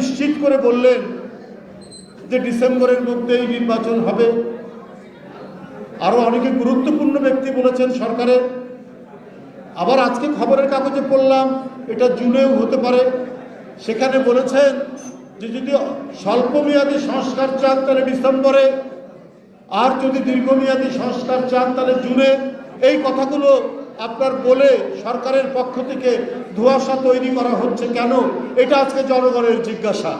নিশ্চিত করে বললেন যে ডিসেম্বরের মধ্যেই নির্বাচন হবে। আরো অনেকে গুরুত্বপূর্ণ ব্যক্তি বলেছেন সরকারের। আবার আজকে খবরের কাগজে পড়লাম এটা জুনেও হতে পারে। সেখানে বলেছেন যে যদি স্বল্পমেয়াদী সংস্কার চান তাহলে ডিসেম্বরে, আর যদি দীর্ঘমেয়াদী সংস্কার চান তাহলে জুনে। এই কথাগুলো আপনার বলে সরকারের পক্ষ থেকে ধোঁয়াশা তৈরি করা হচ্ছে কেন, এটা আজকে জনগণের জিজ্ঞাসা।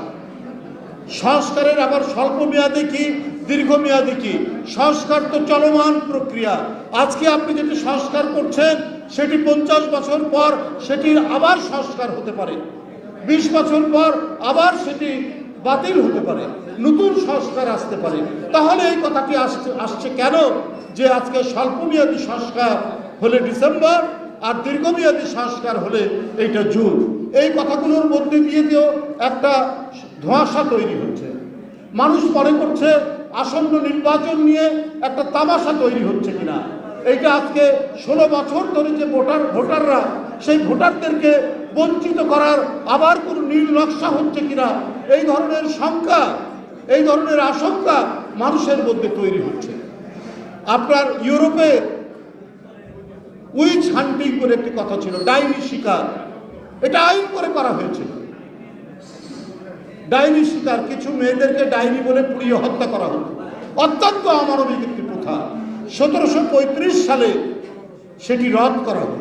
সংস্কারের আবার স্বল্পমেয়াদী কি দীর্ঘমেয়াদী কি? সংস্কার তো চলমান প্রক্রিয়া। আজকে আপনি যেটি সংস্কার করছেন সেটি 50 বছর পর সেটির আবার সংস্কার হতে পারে, 20 বছর পর আবার সেটি বাতিল হতে পারে, নতুন সংস্কার আসতে পারে। তাহলে এই কথাটি আসছে কেন যে আজকে স্বল্পমেয়াদী সংস্কার হলে ডিসেম্বর আর দীর্ঘমেয়াদী সংস্কার হলে এইটা জুন? এই কথাগুলোর মধ্যে দিয়েও একটা ধোঁয়াশা তৈরি হচ্ছে। মানুষ মনে করছে আসন্ন নির্বাচন নিয়ে একটা তামাশা তৈরি হচ্ছে কিনা। এইটা আজকে 16 বছর ধরে যে ভোটাররা সেই ভোটারদেরকে বঞ্চিত করার আবার কোনো নীল নকশা হচ্ছে কিনা, এই ধরনের শঙ্কা, এই ধরনের আশঙ্কা মানুষের মধ্যে তৈরি হচ্ছে। আপনার ইউরোপে উইচ হান্টিং করে একটি কথা ছিল, ডাইনি শিকার। এটা আইন করে করা হয়েছিল। ডাইনি শিকার, কিছু মেয়েদেরকে ডাইনি বলে পুড়িয়ে হত্যা করা হতো। অত্যন্ত অমানবিক একটি প্রথা। 1735 সালে সেটি রদ করা হলো।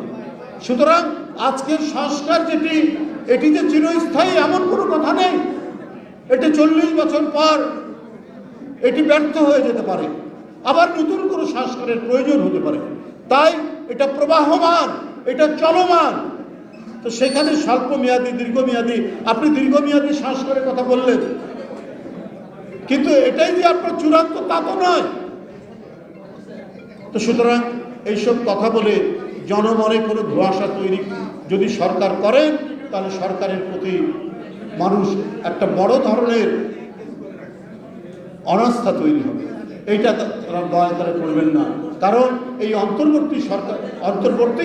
সুতরাং আজকের সংস্কার যেটি, এটি যে চিরস্থায়ী এমন কোনো কথা নেই। এটি 40 বছর পর এটি ব্যর্থ হয়ে যেতে পারে, আবার নতুন কোনো সংস্কারের প্রয়োজন হতে পারে। তাই এটা প্রবাহমান, এটা চলমান। তো সেখানে স্বল্পমেয়াদী দীর্ঘমেয়াদী, আপনি দীর্ঘমেয়াদী সংস্কারের কথা বললেন, কিন্তু এটাই যে আপনার চূড়ান্ত তা তো নয়। তো সুতরাং এইসব কথা বলে জনমনে কোনো ধোঁয়াশা তৈরি যদি সরকার করেন, তাহলে সরকারের প্রতি মানুষ একটা বড় ধরনের অনাস্থা তৈরি হবে। এইটা দয়া করে করবেন না। কারণ এই অন্তর্বর্তী